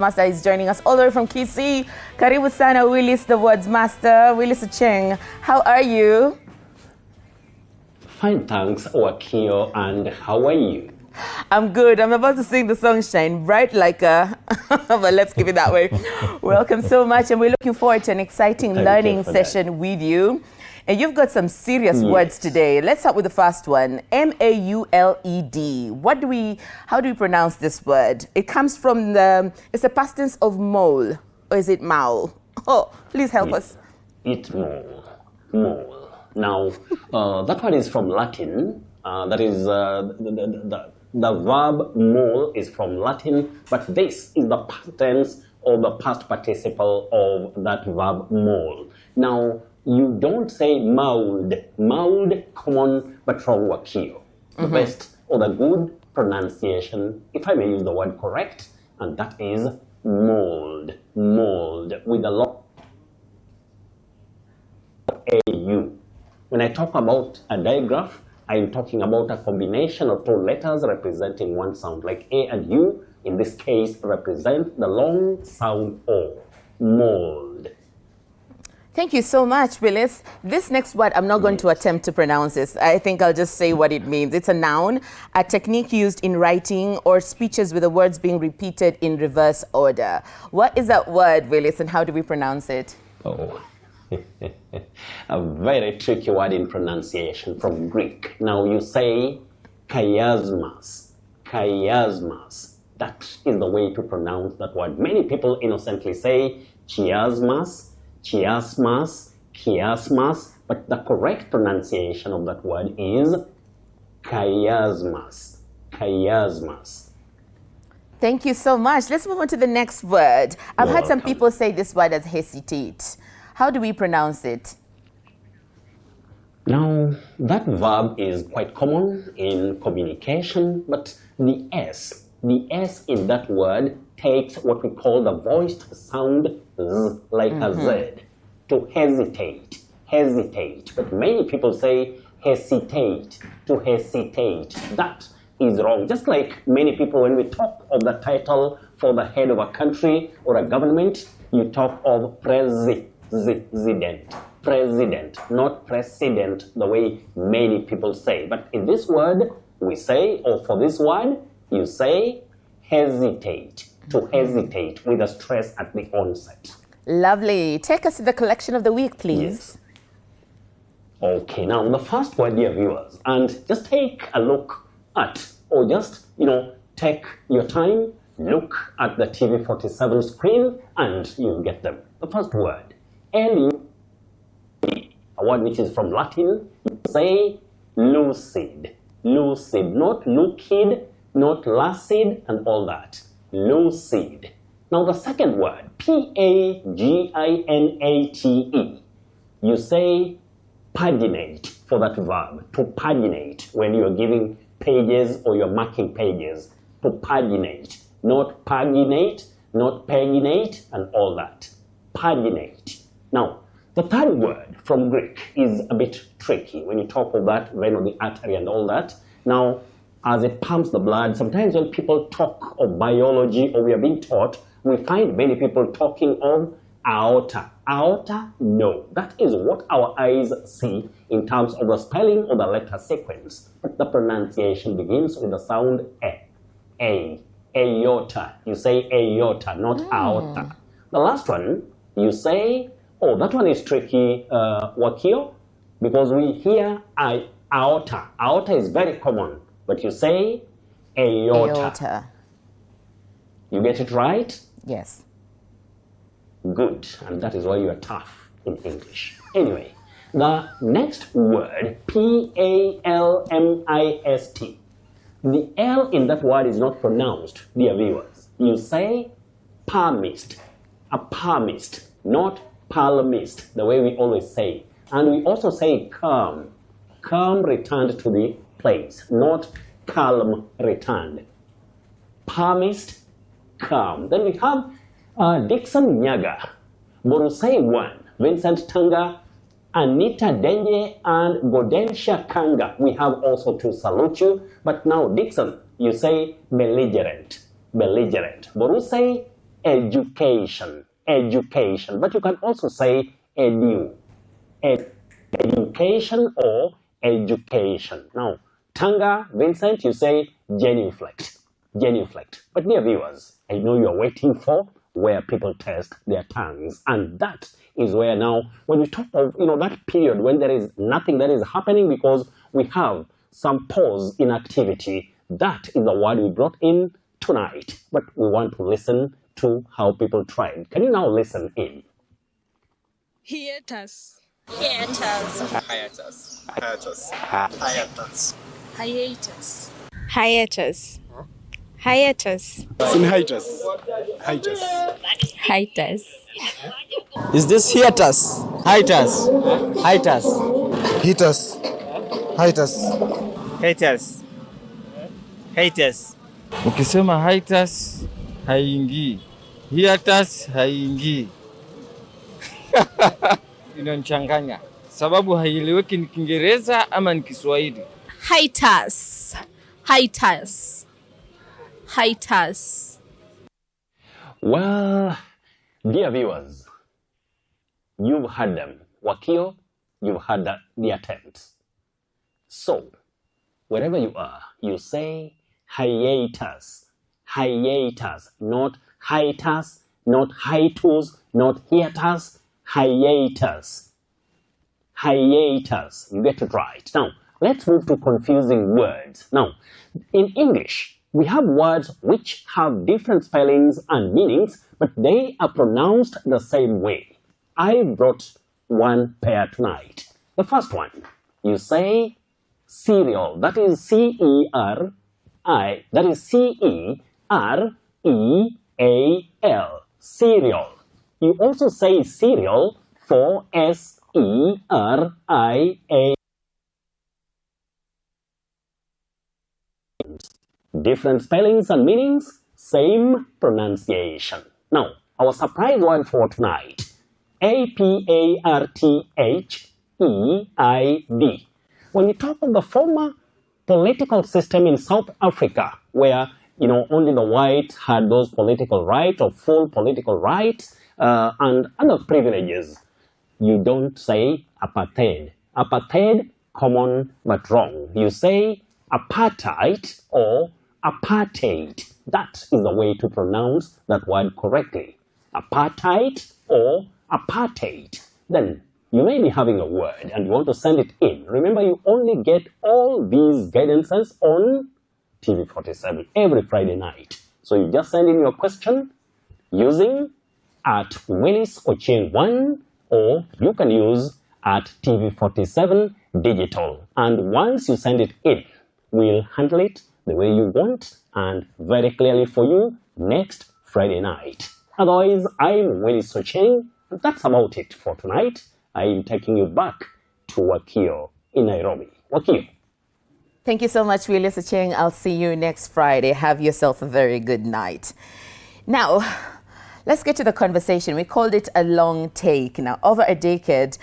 Master is joining us all the way from Kisii. Karibu sana Willice, the words master. Willice Ochieng, how are you? Fine, thanks, Wakio, and how are you? I'm good. I'm about to sing the song Shine Bright Like a... but let's keep it that way. Welcome so much, and we're looking forward to an exciting learning session with you. And you've got some serious words today. Let's start with the first one. M-A-U-L-E-D. How do we pronounce this word? It comes from it's the past tense of mole, or is it maul? Oh, please help us. It's maul. Now, that one is from Latin. That is, the verb maul is from Latin, but this is the past tense or the past participle of that verb maul. Now, you don't say mauled. Mauled, common, but from Wakio. The best or the good pronunciation, if I may use the word correct, and that is mauled. Mauled, with a lot of AU. When I talk about a digraph, I'm talking about a combination of two letters representing one sound, like A and U, in this case, represent the long sound O. Mauled. Thank you so much, Willice. This next word, I'm not going to attempt to pronounce this. I think I'll just say what it means. It's a noun, a technique used in writing or speeches with the words being repeated in reverse order. What is that word, Willice, and how do we pronounce it? Oh, a very tricky word in pronunciation from Greek. Now you say chiasmus. Chiasmus. That is the way to pronounce that word. Many people innocently say chiasmus, chiasmus, chiasmus, but the correct pronunciation of that word is chiasmus. Chiasmus. Thank you so much. Let's move on to the next word. I've You're heard some welcome. people say this word as hesitate. How do we pronounce it? Now, that verb is quite common in communication, but the S in that word takes what we call the voiced sound Z, like a Z, to hesitate, hesitate. But many people say hesitate, to hesitate. That is wrong. Just like many people, when we talk of the title for the head of a country or a government, you talk of president, not president, the way many people say. But in this word, we say, or for this word, you say hesitate, to hesitate, with a stress at the onset. Lovely. Take us to the collection of the week, please. Yes. Okay, now the first word, dear viewers, and just take a look at, or just, take your time, look at the TV47 screen, and you'll get them. The first word, L-U-C-I-D, a word which is from Latin. You say lucid. Lucid, not lucid, not lucid, and all that. Lucid. Now the second word, P-A-G-I-N-A-T-E. You say paginate for that verb, to paginate, when you're giving pages or you're marking pages. To paginate, not paginate, not paginate, and all that. Paginate. Now, the third word from Greek is a bit tricky when you talk of that vein of the artery and all that. Now, as it pumps the blood, sometimes when people talk of biology or we are being taught, we find many people talking of aorta. Aorta? No. That is what our eyes see in terms of the spelling or the letter sequence. But the pronunciation begins with the sound A. Aorta. You say aorta, not aorta. The last one, you say, oh, that one is tricky, Wakio, because we hear aorta. Aorta is very common, but you say aorta. You get it right? Yes. Good, and that is why you are tough in English. Anyway, the next word, P-A-L-M-I-S-T. The L in that word is not pronounced, dear viewers. You say palmist, a palmist, not palmist, the way we always say. And we also say calm. Calm returned to the place, not calm returned. Palmist, calm. Then we have Dixon Nyaga, Borusei 1, Vincent Tanga, Anita Denye, and Godensha Kanga. We have also to salute you. But now, Dixon, you say belligerent. Belligerent. Borusei, education, education. But you can also say edu, education or education. Now, Tanga, Vincent, you say genuflect, genuflect. But dear viewers, I know you're waiting for where people test their tongues. And that is where now, when we talk of, that period when there is nothing that is happening because we have some pause in activity, that is the word we brought in tonight. But we want to listen to how people tried. Can you now listen in? Hiatus. Hiatus. Hiatus. Hiatus. Hiatus. Hiatus. Hiatus. Hiatus. Hiatus. Hiatus. Hiatus. Is this hiatus? Hiatus. Hiatus. Hiatus. Hiatus. Hiatus. Hiatus. Ukisema hiatus haingii, hiatus haingii. Inanichanganya sababu haieleweki ni Kiingereza ama ni Kiswahili. Hiatus. Hiatus. Hiatus. Well, dear viewers, you've heard them. Wakio, you've heard the attempts. So, wherever you are, you say hiatus, hiatus, not hiatus, not hiatus, not hiatus, hiatus, hiatus. You get it right. Now, let's move to confusing words. Now, in English, we have words which have different spellings and meanings, but they are pronounced the same way. I brought one pair tonight. The first one, you say cereal. That is C-E-R-I. That is C-E-R-E-A-L. Cereal. You also say cereal for S-E-R-I-A. Different spellings and meanings, same pronunciation. Now, our surprise word for tonight, A-P-A-R-T-H-E-I-D. When we talk of the former political system in South Africa, where, only the whites had those political rights or full political rights and other privileges, you don't say apartheid. Apartheid, common but wrong. You say apartheid or apartheid. That is the way to pronounce that word correctly. Apartheid or apartheid. Then you may be having a word and you want to send it in. Remember, you only get all these guidances on TV47 every Friday night. So you just send in your question using at Willice Ochieng 1, or you can use at TV47 Digital. And once you send it in, we'll handle it the way you want and very clearly for you next Friday night. Otherwise, I'm Willice Ochieng. That's about it for tonight. I'm taking you back to Wakio in Nairobi. Wakio. Thank you so much, Willice Ochieng. I'll see you next Friday. Have yourself a very good night. Now, let's get to the conversation. We called it a long take. Now, over a decade,